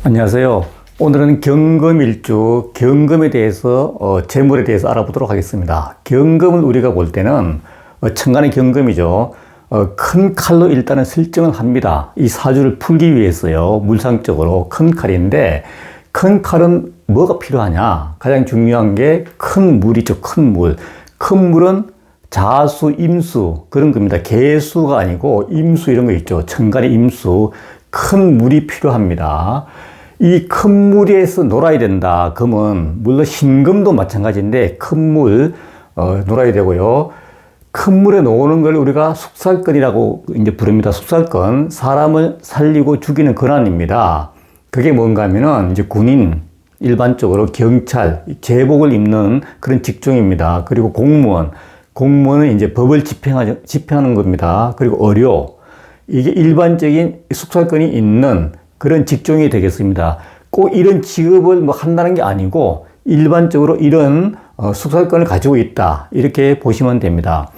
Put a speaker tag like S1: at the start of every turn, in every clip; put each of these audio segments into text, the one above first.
S1: 안녕하세요. 오늘은 경금일주, 경금에 대해서, 재물에 대해서 알아보도록 하겠습니다. 경금을 우리가 볼 때는, 천간의 경금이죠. 큰 칼로 일단은 설정을 합니다. 이 사주를 풀기 위해서요. 물상적으로 큰 칼인데, 큰 칼은 뭐가 필요하냐? 가장 중요한 게 큰 물이죠. 큰 물. 큰 물은 자수, 임수, 그런 겁니다. 개수가 아니고 임수 이런 거 있죠. 천간의 임수. 큰 물이 필요합니다. 이 큰 물에서 놀아야 된다. 금은 물론 신금도 마찬가지인데 큰 물 놀아야 되고요. 큰 물에 노는 걸 우리가 숙살권이라고 이제 부릅니다. 숙살권, 사람을 살리고 죽이는 권한입니다. 그게 뭔가 하면은 이제 군인, 일반적으로 경찰, 제복을 입는 그런 직종입니다. 그리고 공무원, 공무원은 이제 법을 집행하는 겁니다. 그리고 의료, 이게 일반적인 숙살권이 있는 그런 직종이 되겠습니다. 꼭 이런 직업을 뭐 한다는 게 아니고 일반적으로 이런 숙살권을 가지고 있다. 이렇게 보시면 됩니다.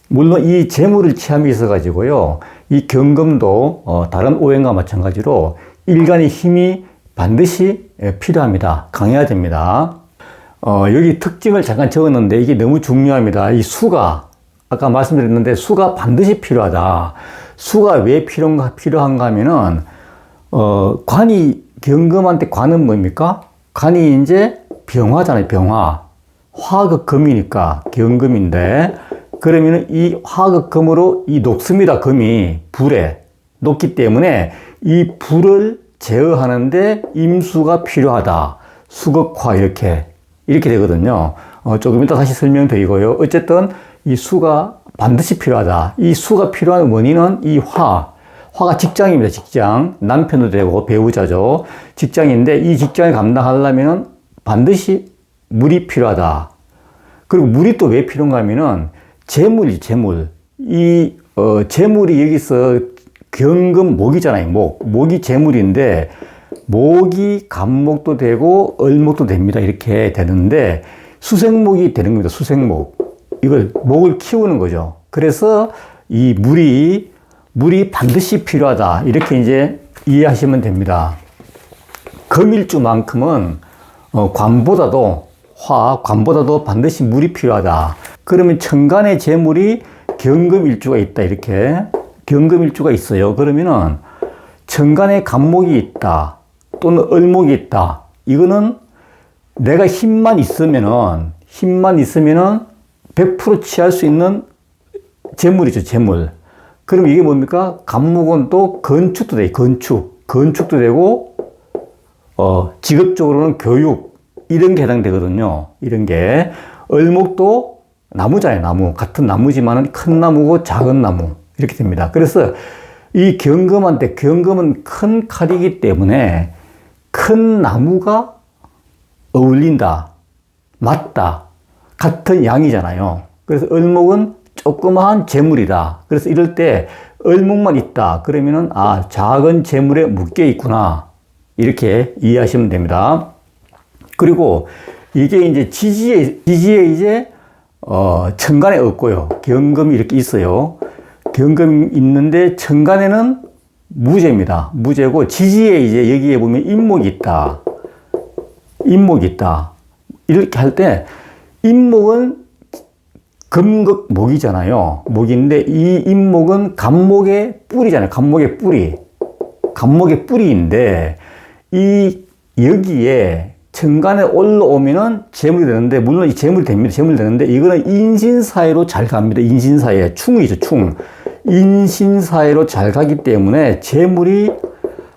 S1: 물론 이 재물을 취함이 있어 가지고요. 이 경금도 다른 오행과 마찬가지로 일간의 힘이 반드시 필요합니다. 강해야 됩니다. 여기 특징을 잠깐 적었는데 이게 너무 중요합니다. 이 수가 아까 말씀드렸는데 수가 반드시 필요하다. 수가 왜 필요한가 하면은 관이, 경금한테 관은 뭡니까? 관이 이제 병화잖아요, 병화. 화극 금이니까 경금인데, 그러면은 이 화극 금으로 이 녹습니다, 금이. 불에. 녹기 때문에 이 불을 제어하는데 임수가 필요하다. 수극화, 이렇게 되거든요. 조금 이따 다시 설명드리고요. 어쨌든 이 수가 반드시 필요하다. 이 수가 필요한 원인은 이 화가 직장입니다. 직장. 남편도 되고 배우자죠. 직장인데 이 직장을 감당하려면 반드시 물이 필요하다. 그리고 물이 또 왜 필요한가 하면은 재물이 재물. 이 재물이 여기서 경금 목이잖아요. 목이 재물인데 목이 간목도 되고 을목도 됩니다. 이렇게 되는데 수생목이 되는 겁니다. 수생목. 이걸 목을 키우는 거죠. 그래서 이 물이 반드시 필요하다. 이렇게 이제 이해하시면 됩니다. 금일주만큼은 관보다도 반드시 물이 필요하다. 그러면 천간의 재물이 경금일주가 있다. 이렇게 경금일주가 있어요. 그러면은 천간에 간목이 있다. 또는 을목이 있다. 이거는 내가 힘만 있으면은 100% 취할 수 있는 재물이죠. 재물. 그럼 이게 뭡니까? 간목은 또 건축도 돼요. 건축도 되고, 직업적으로는 교육, 이런 게 해당되거든요. 이런 게. 을목도 나무잖아요. 나무. 같은 나무지만은 큰 나무고 작은 나무. 이렇게 됩니다. 그래서 이 경금은 큰 칼이기 때문에 큰 나무가 어울린다. 맞다. 같은 양이잖아요. 그래서 을목은 조그마한 재물이다. 그래서 이럴 때 을목만 있다. 그러면은 작은 재물에 묶여 있구나. 이렇게 이해하시면 됩니다. 그리고 이게 이제 지지에 이제 천간에 없고요. 경금이 이렇게 있어요. 경금이 있는데 천간에는 무재입니다. 무재고 지지에 이제 여기에 보면 임목이 있다. 이렇게 할 때 임목은 금극목이잖아요. 목인데 이 임목은 간목의 뿌리잖아요. 간목의 뿌리인데 여기에 천간에 올라오면은 재물이 되는데 물론 이 재물이 되는데 이거는 인신사회로 잘 갑니다. 인신사회. 충이죠, 충. 인신사회로 잘 가기 때문에 재물이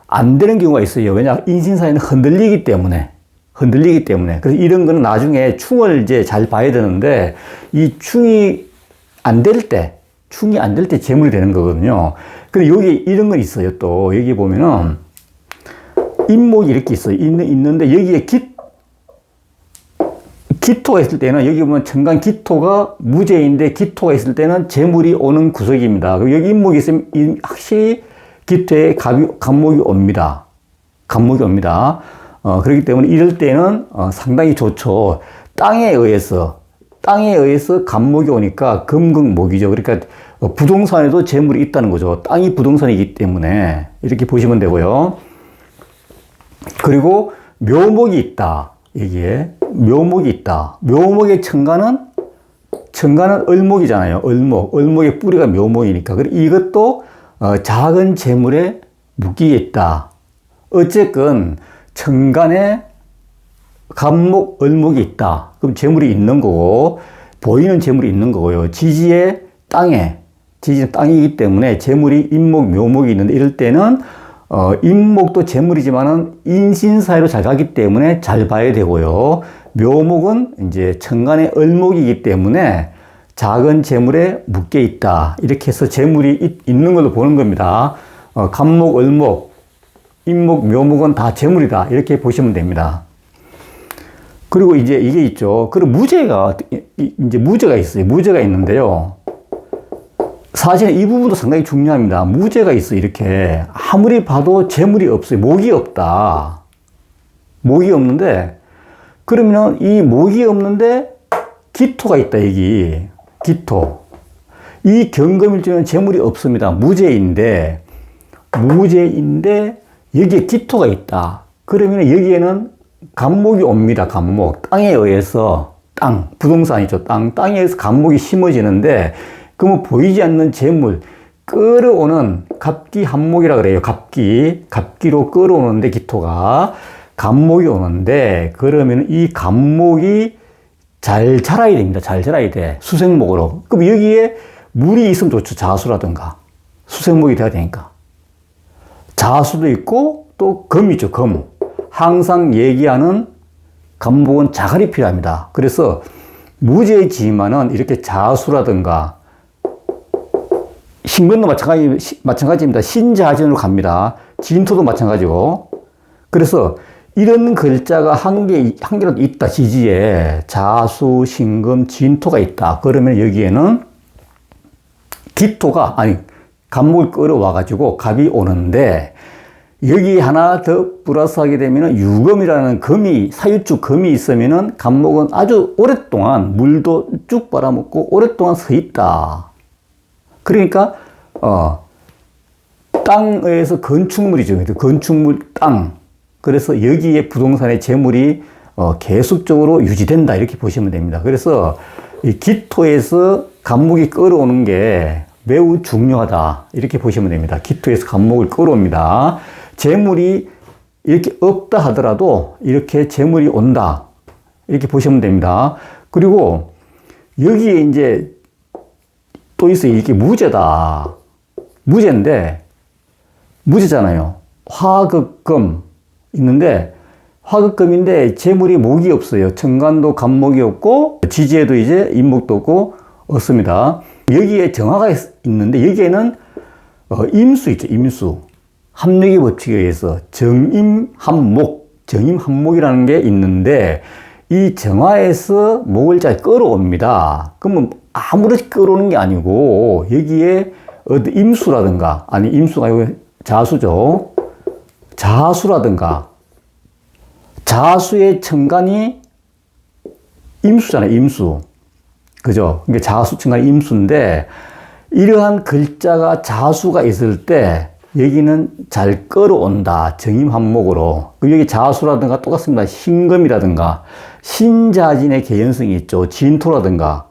S1: 안 되는 경우가 있어요. 왜냐? 인신사회는 흔들리기 때문에. 그래서 이런 거는 나중에 충을 이제 잘 봐야 되는데, 이 충이 안 될 때 재물이 되는 거거든요. 근데 여기 이런 건 있어요. 또, 여기 보면은, 임목이 이렇게 있어요. 있는데, 여기에 기토가 있을 때는, 여기 보면 천간 기토가 무재인데, 기토가 있을 때는 재물이 오는 구석입니다. 여기 임목이 있으면, 확실히 기토에 간목이 옵니다. 그렇기 때문에 이럴 때는 상당히 좋죠. 땅에 의해서 간목이 오니까 금극목이죠. 그러니까 부동산에도 재물이 있다는 거죠. 땅이 부동산이기 때문에 이렇게 보시면 되고요. 그리고 묘목이 있다. 여기에 묘목이 있다. 묘목의 천간은 을목이잖아요. 을목의 뿌리가 묘목이니까. 그리고 이것도 작은 재물에 묶이겠다. 어쨌건 천간에 갑목, 을목이 있다. 그럼 재물이 있는 거고, 보이는 재물이 있는 거고요. 지지는 땅이기 때문에 재물이 인목, 묘목이 있는데 이럴 때는 인목도 재물이지만은 인신사회로 잘 가기 때문에 잘 봐야 되고요. 묘목은 이제 천간의 을목이기 때문에 작은 재물에 묶여 있다. 이렇게 해서 재물이 있는 걸로 보는 겁니다. 갑목, 을목, 인목, 묘목은 다 재물이다. 이렇게 보시면 됩니다. 그리고 이제 이게 있죠. 그리고 무죄가 있어요. 무죄가 있는데요. 사실 이 부분도 상당히 중요합니다. 무죄가 있어. 이렇게 아무리 봐도 재물이 없어요. 목이 없다. 목이 없는데 그러면 이 목이 없는데 기토가 있다. 여기 기토. 이 경금일주는 재물이 없습니다. 무죄인데 여기에 기토가 있다. 그러면 여기에는 갑목이 옵니다. 갑목. 땅에 의해서 부동산이죠. 땅에 의해서 갑목이 심어지는데 그러면 보이지 않는 재물, 끌어오는 갑기한목이라 그래요. 갑기로 끌어오는데 기토가 갑목이 오는데 그러면 이 갑목이 잘 자라야 됩니다. 잘 자라야 돼. 수생목으로. 그럼 여기에 물이 있으면 좋죠. 자수라든가. 수생목이 돼야 되니까. 자수도 있고 또 금이죠. 금. 항상 얘기하는 갑목은 자갈이 필요합니다. 그래서 무죄지만은 이렇게 자수라든가 신금도 마찬가지입니다. 신자진으로 갑니다. 진토도 마찬가지고. 그래서 이런 글자가 한 개라도 있다. 지지에 자수, 신금, 진토가 있다. 그러면 여기에는 갑목을 끌어와 가지고 갑이 오는데 여기 하나 더 플러스하게 되면 유금이라는 사유축 금이 있으면은 갑목은 아주 오랫동안 물도 쭉 빨아먹고 오랫동안 서 있다. 그러니까 땅에서 건축물이죠. 건축물 땅. 그래서 여기에 부동산의 재물이 계속적으로 유지된다. 이렇게 보시면 됩니다. 그래서 이 기토에서 갑목이 끌어오는 게 매우 중요하다. 이렇게 보시면 됩니다. 기토에서 갑목을 끌어옵니다. 재물이 이렇게 없다 하더라도 이렇게 재물이 온다. 이렇게 보시면 됩니다. 그리고 여기에 이제 또 있어요. 이게 무죄다. 무죄잖아요. 화극금 있는데 화극금인데 재물이 목이 없어요. 천간도 갑목이 없고 지지에도 이제 인목도 없고 없습니다. 여기에 정화가 있는데 여기에는 임수 있죠. 임수. 합력의 법칙에 의해서 정임합목이라는 게 있는데 이 정화에서 목을 잘 끌어옵니다. 그러면 아무렇게 끌어오는 게 아니고 여기에 임수라든가 임수가 아니고 자수죠. 자수라든가 자수의 천간이 임수잖아요. 임수. 그죠? 그러니까 자수 천간이 임수인데 이러한 글자가 자수가 있을 때 여기는 잘 끌어온다. 정임합목으로. 여기 자수라든가 똑같습니다. 신금이라든가 신자진의 개연성이 있죠. 진토라든가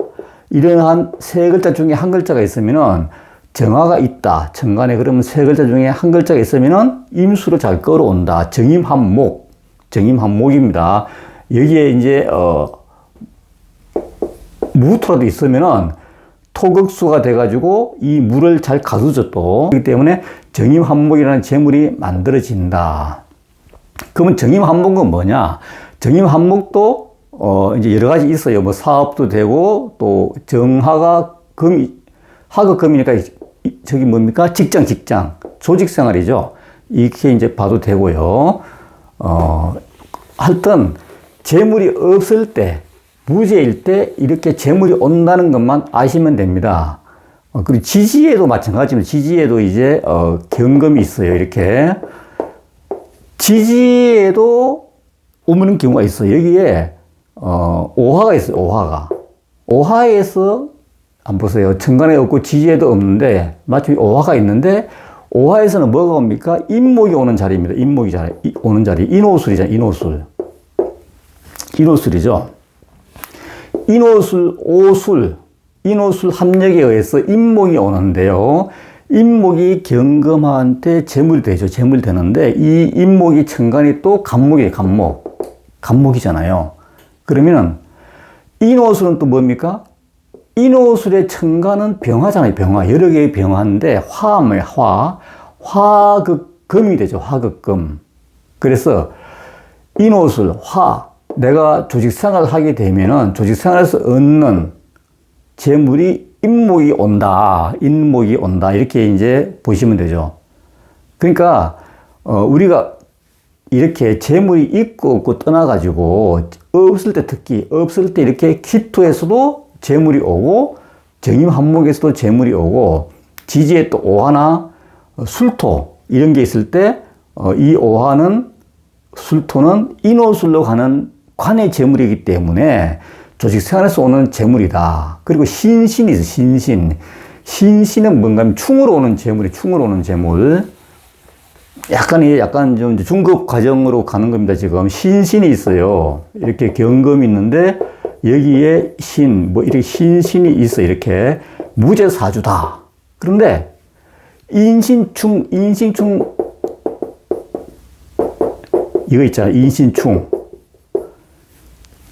S1: 이러한 세 글자 중에 한 글자가 있으면은 정화가 있다. 천간에 그러면 세 글자 중에 한 글자가 있으면은 임수를 잘 끌어온다. 정임합목입니다. 여기에 이제 무토라도 있으면은 토극수가 돼가지고 이 물을 잘 가두죠 또. 그렇기 때문에 정임합목이라는 재물이 만들어진다. 그러면 정임합목은 뭐냐? 정임합목도 이제 여러 가지 있어요. 뭐 사업도 되고 또 정화가 화극금이니까 저기 뭡니까? 직장 조직 생활이죠. 이렇게 이제 봐도 되고요. 하여튼 재물이 없을 때 무죄일 때 이렇게 재물이 온다는 것만 아시면 됩니다. 그리고 지지에도 마찬가지입니다. 지지에도 이제 경금이 있어요. 이렇게 지지에도 오는 경우가 있어요. 여기에 오화가 있어요. 오화에서 안 보세요. 천간에 없고 지지에도 없는데 마침 오화가 있는데 오화에서는 뭐가 옵니까? 인목이 오는 자리입니다. 인목이 오는 자리. 인오술이잖아요. 인오술. 인오술이죠. 인오술, 오술, 인오술 합력에 의해서 인목이 오는데요. 인목이 경금한테 재물이 되죠. 재물이 되는데 이 인목이 천간이 또 간목이에요. 간목. 간목이잖아요. 그러면은 인오술은 또 뭡니까? 인오술의 천간은 병화잖아요. 병화. 여러 개의 병화인데 화음의 화. 화극금이 되죠. 화극금. 그래서 인오술, 화. 내가 조직생활을 하게 되면은 조직생활에서 얻는 재물이 인목이 온다. 인목이 온다. 이렇게 이제 보시면 되죠. 그러니까, 우리가 이렇게 재물이 있고 없고 떠나가지고 없을 때 특히 없을 때 이렇게 기토에서도 재물이 오고 정임 한목에서도 재물이 오고 지지에 또 오화나 술토 이런 게 있을 때 이 오화는 술토는 인오술로 가는 관의 재물이기 때문에 조직 생활에서 오는 재물이다. 그리고 신신이 있어. 신신. 신신은 뭔가 하면 충으로 오는 재물이 충으로 오는 재물. 약간 좀 중급 과정으로 가는 겁니다. 지금 신신이 있어요. 이렇게 경금이 있는데 여기에 신, 뭐 이렇게 신신이 있어. 이렇게 무제사주다. 그런데 인신충 이거 있잖아요. 인신충.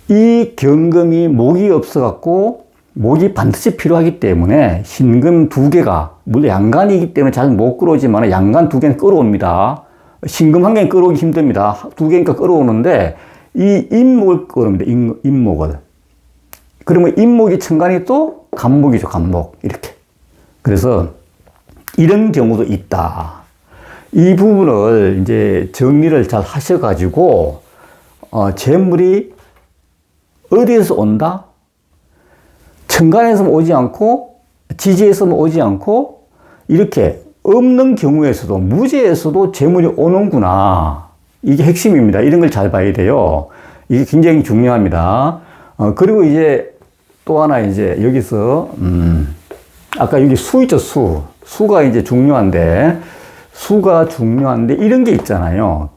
S1: 이 경금이 목이 없어갖고 목이 반드시 필요하기 때문에 신금 두 개가 물론 양간이기 때문에 잘 못 끌어오지만 양간 두 개는 끌어옵니다. 신금 한 개는 끌어오기 힘듭니다. 두 개니까 끌어오는데 이 인목을 끌어옵니다. 인목을. 그러면 인목이 천간이 또 간목이죠. 간목. 이렇게. 그래서 이런 경우도 있다. 이 부분을 이제 정리를 잘 하셔가지고 재물이 어디에서 온다? 천간에서 오지 않고 지지에서 오지 않고 이렇게 없는 경우에서도 무지에서도 재물이 오는구나. 이게 핵심입니다. 이런 걸 잘 봐야 돼요. 이게 굉장히 중요합니다. 그리고 이제 또 하나 이제 여기서 아까 여기 수 있죠. 수가 이제 중요한데 이런 게 있잖아요.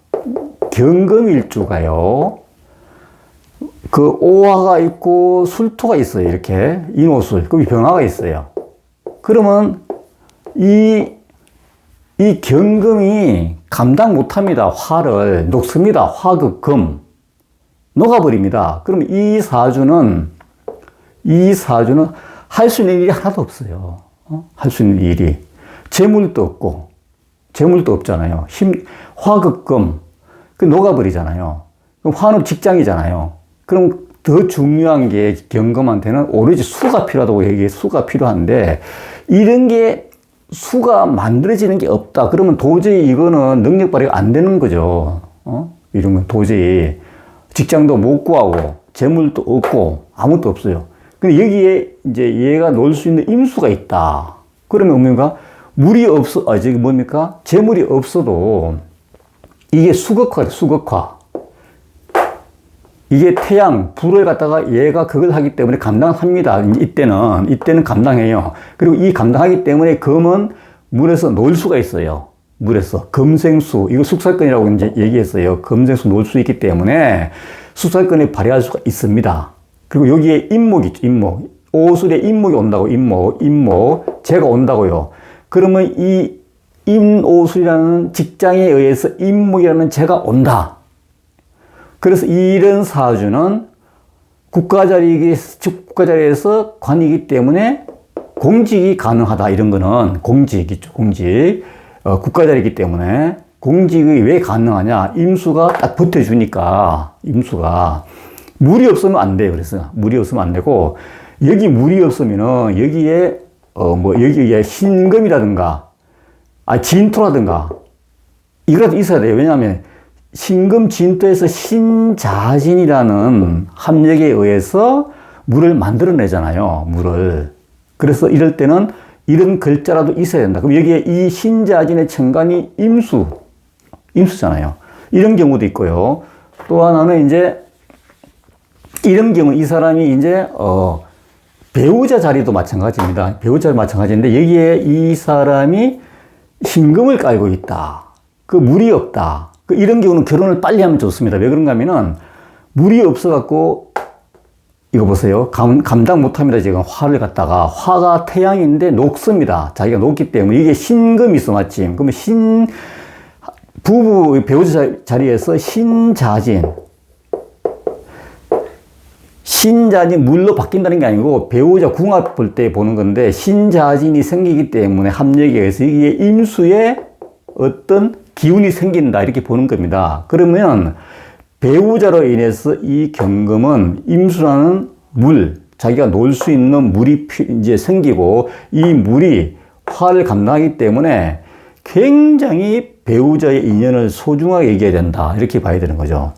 S1: 경금일주가요. 그 오화가 있고 술토가 있어요. 이렇게 인오술. 거기 병화가 있어요. 그러면 이 경금이 감당 못합니다. 화를 녹습니다. 화극금 녹아버립니다. 그럼 이 사주는 할 수 있는 일이 하나도 없어요. 할 수 있는 일이 재물도 없잖아요. 화극금 그 녹아버리잖아요. 그럼 화는 직장이잖아요. 그럼 더 중요한 게 경금한테는 오로지 수가 필요하다고 얘기해. 수가 필요한데 이런 게 수가 만들어지는 게 없다. 그러면 도저히 이거는 능력 발휘가 안 되는 거죠. 이런 건 도저히 직장도 못 구하고 재물도 없고 아무것도 없어요. 근데 여기에 이제 얘가 놓을 수 있는 임수가 있다. 그러면 뭡니까? 저기 뭡니까? 재물이 없어도 이게 수극화. 이게 태양, 불을 갖다가 얘가 그걸 하기 때문에 감당합니다. 이때는 감당해요. 그리고 이 감당하기 때문에 금은 물에서 놓을 수가 있어요. 물에서. 금생수. 이거 숙살권이라고 이제 얘기했어요. 금생수 놓을 수 있기 때문에 숙살권을 발휘할 수가 있습니다. 그리고 여기에 인목이 있죠. 인목. 오술에 인목이 온다고. 인목. 재가 온다고요. 그러면 이 인오술이라는 직장에 의해서 인목이라는 재가 온다. 그래서 이런 사주는 국가자리에서 관이기 때문에 공직이 가능하다. 이런 거는 공직이죠. 국가자리이기 때문에 공직이 왜 가능하냐? 임수가 딱 버텨주니까 임수가 물이 없으면 안 돼요. 그래서 물이 없으면 안 되고 여기 물이 없으면은 여기에 여기에 신금이라든가 진토라든가 이거라도 있어야 돼요. 왜냐하면 신금 진토에서 신자진이라는 합력에 의해서 물을 만들어내잖아요. 물을. 그래서 이럴 때는 이런 글자라도 있어야 된다. 그럼 여기에 이 신자진의 천간이 임수잖아요. 이런 경우도 있고요. 또 하나는 이제 이런 경우 이 사람이 이제 배우자 자리도 마찬가지입니다. 배우자 자리 마찬가지인데 여기에 이 사람이 신금을 깔고 있다. 그 물이 없다. 이런 경우는 결혼을 빨리 하면 좋습니다. 왜 그런가 하면은 물이 없어갖고 이거 보세요. 감당 못합니다. 지금 화를 갖다가 화가 태양인데 녹습니다. 자기가 녹기 때문에 이게 신금이 있어 마침. 그러면 부부 배우자 자리에서 신자진 물로 바뀐다는 게 아니고 배우자 궁합 볼 때 보는 건데 신자진이 생기기 때문에 합력에 의해서 이게 임수의 어떤 기운이 생긴다 이렇게 보는 겁니다. 그러면 배우자로 인해서 이 경금은 임수라는 물, 자기가 놀 수 있는 물이 이제 생기고 이 물이 화를 감당하기 때문에 굉장히 배우자의 인연을 소중하게 여겨야 된다 이렇게 봐야 되는 거죠.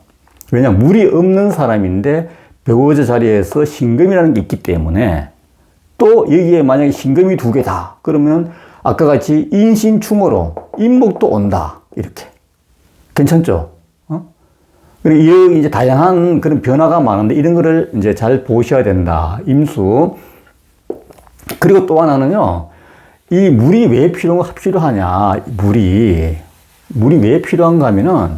S1: 왜냐하면 물이 없는 사람인데 배우자 자리에서 신금이라는 게 있기 때문에 또 여기에 만약에 신금이 두 개다 그러면 아까 같이 인신충으로 인목도 온다 이렇게 괜찮죠? 그리고 이제 다양한 그런 변화가 많은데 이런 거를 이제 잘 보셔야 된다. 임수. 그리고 또 하나는요. 이 물이 왜 필요하냐. 물이 왜 필요한가 하면은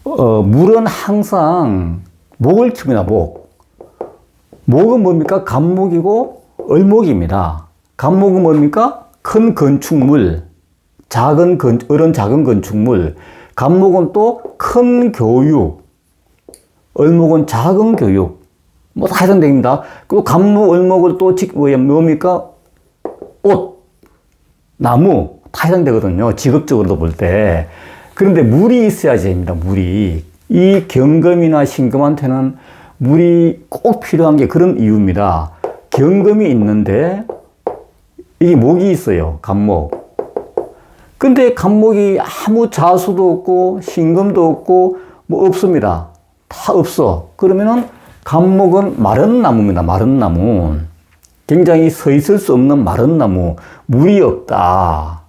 S1: 물은 항상 목을 키웁니다. 목은 뭡니까? 간목이고 을목입니다. 간목은 뭡니까? 큰 건축물, 어른 작은 건축물. 간목은 또 큰 교육, 을목은 작은 교육, 뭐 다 해당됩니다. 그리고 간목, 을목을 또 뭡니까? 옷, 나무, 다 해당되거든요. 직업적으로도 볼 때. 그런데 물이 있어야지 됩니다. 물이. 이 경금이나 신금한테는 물이 꼭 필요한 게 그런 이유입니다. 경금이 있는데 이게 목이 있어요. 간목. 근데 간목이 아무 자수도 없고 신금도 없고 뭐 없습니다. 다 없어. 그러면은 간목은 마른 나무입니다. 마른 나무. 굉장히 서 있을 수 없는 마른 나무. 물이 없다.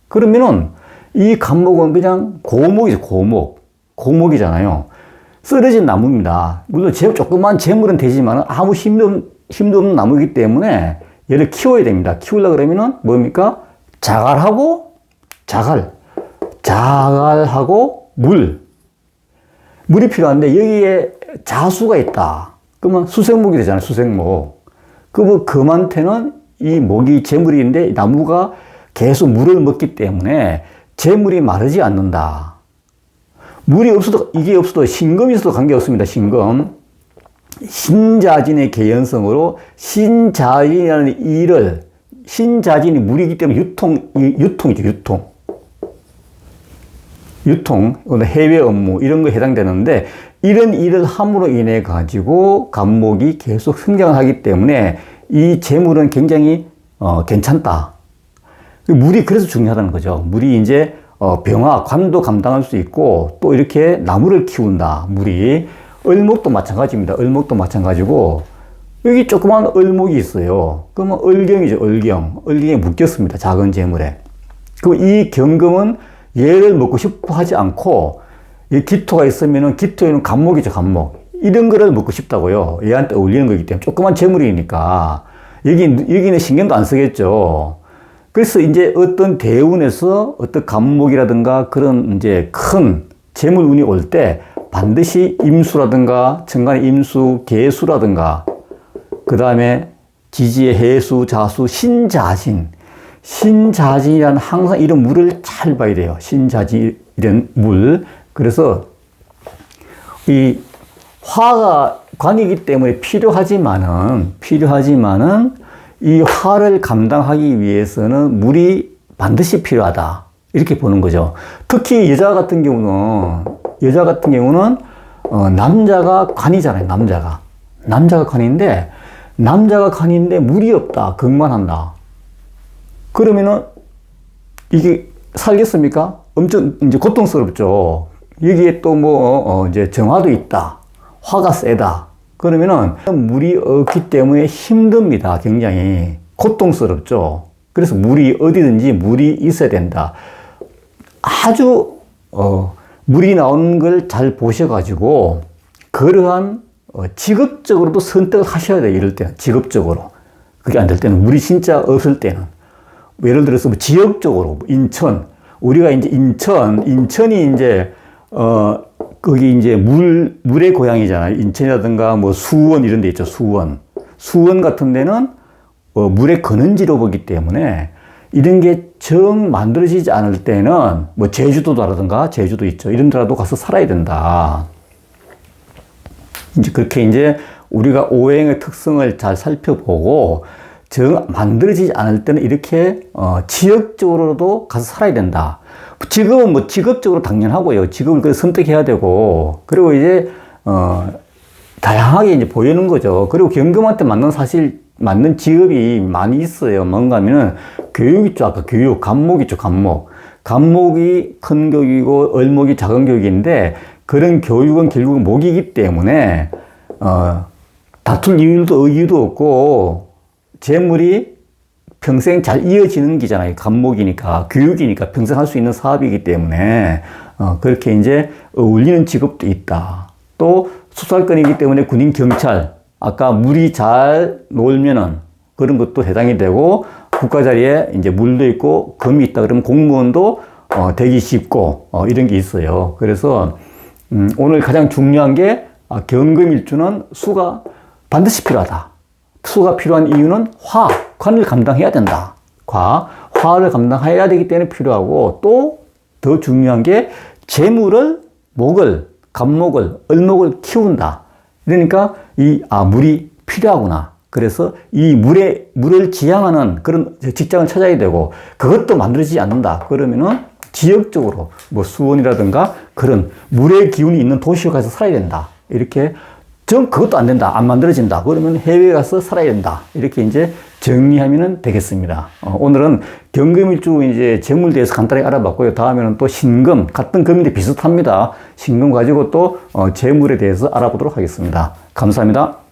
S1: 그러면은 이 간목은 그냥 고목이죠. 고목이잖아요. 쓰러진 나무입니다. 물론 조그만 재물은 되지만 아무 힘도 없는 나무이기 때문에 얘를 키워야 됩니다. 키우려고 그러면은 뭡니까? 자갈하고 물이 필요한데 여기에 자수가 있다. 그러면 수생목이 되잖아요. 수생목. 그러면 금한테는 이 목이 재물인데 나무가 계속 물을 먹기 때문에 재물이 마르지 않는다. 물이 없어도 이게 없어도 신금이 있어도 관계없습니다. 신자진의 개연성으로 신자진이라는 일을 신자진이 물이기 때문에 유통이죠. 유통, 해외 업무 이런 거에 해당되는데 이런 일을 함으로 인해 가지고 간목이 계속 성장하기 때문에 이 재물은 굉장히 괜찮다. 물이 그래서 중요하다는 거죠. 물이 이제 병화, 관도 감당할 수 있고 또 이렇게 나무를 키운다. 물이. 을목도 마찬가지입니다. 을목도 마찬가지고 여기 조그만 을목이 있어요. 그러면 을경이죠. 을경에 묶였습니다. 작은 재물에. 그럼 이 경금은 얘를 먹고 싶어 하지 않고 이 기토가 있으면은 기토에는 간목이죠. 간목. 이런 거를 먹고 싶다고요. 얘한테 어울리는 거기 때문에 조그만 재물이니까 여기는 신경도 안 쓰겠죠. 그래서 이제 어떤 대운에서 어떤 간목이라든가 그런 이제 큰 재물운이 올 때 반드시 임수라든가 천간의 임수, 계수라든가 그 다음에 지지의 해수, 자수, 신자진이라는 항상 이런 물을 잘 봐야 돼요. 신자진 이런 물. 그래서 이 화가 관이기 때문에 필요하지만은 이 화를 감당하기 위해서는 물이 반드시 필요하다. 이렇게 보는 거죠. 특히 여자 같은 경우는 남자가 관이잖아요. 남자가 관인데 물이 없다. 극만한다. 그러면은 이게 살겠습니까? 엄청 이제 고통스럽죠. 여기에 또 이제 정화도 있다. 화가 세다. 그러면은 물이 없기 때문에 힘듭니다. 굉장히 고통스럽죠. 그래서 어디든지 물이 있어야 된다. 아주 물이 나오는 걸 잘 보셔가지고 그러한 직업적으로도 선택을 하셔야 돼요. 이럴 때는 직업적으로. 그게 안 될 때는 물이 진짜 없을 때는 예를 들어서 뭐 지역적으로 뭐 인천, 우리가 이제 인천이 이제 거기 이제 물의 고향이잖아요. 인천이라든가 뭐 수원 이런 데 있죠. 수원 같은 데는 물의 근원지로 보기 때문에 이런 게 정 만들어지지 않을 때는 뭐 제주도라든가 제주도 있죠. 이런 데라도 가서 살아야 된다. 이제 그렇게 이제 우리가 오행의 특성을 잘 살펴보고 정 만들어지지 않을 때는 이렇게 지역적으로도 가서 살아야 된다. 직업은 뭐 직업적으로 당연하고요. 직업을 선택해야 되고, 그리고 이제 다양하게 이제 보이는 거죠. 그리고 경금한테 맞는 직업이 많이 있어요. 뭔가 하면은 교육 있죠. 아까 교육, 간목 있죠. 간목이 큰 교육이고 을목이 작은 교육인데, 그런 교육은 결국은 목이기 때문에 다툴 이유도 없고 재물이 평생 잘 이어지는 기잖아요. 간목이니까, 교육이니까 평생 할 수 있는 사업이기 때문에 그렇게 이제 어울리는 직업도 있다. 또 수사권이기 때문에 군인, 경찰, 아까 물이 잘 놀면은 그런 것도 해당이 되고, 국가 자리에 이제 물도 있고 금이 있다 그러면 공무원도 되기 쉽고 이런 게 있어요. 그래서 오늘 가장 중요한 게 경금일주는 수가 반드시 필요하다. 수가 필요한 이유는 관을 감당해야 된다. 화를 감당해야 되기 때문에 필요하고, 또 더 중요한 게 재물을, 간목을, 을목을 키운다. 그러니까 물이 필요하구나. 그래서 이 물을 지향하는 그런 직장을 찾아야 되고, 그것도 만들어지지 않는다. 그러면은 지역적으로 뭐 수원이라든가 그런 물의 기운이 있는 도시에 가서 살아야 된다. 이렇게 그것도 안 된다. 안 만들어진다. 그러면 해외에 가서 살아야 된다. 이렇게 이제 정리하면 되겠습니다. 오늘은 경금일주 이제 재물에 대해서 간단하게 알아봤고요. 다음에는 또 신금, 같은 금인데 비슷합니다. 신금 가지고 또 재물에 대해서 알아보도록 하겠습니다. 감사합니다.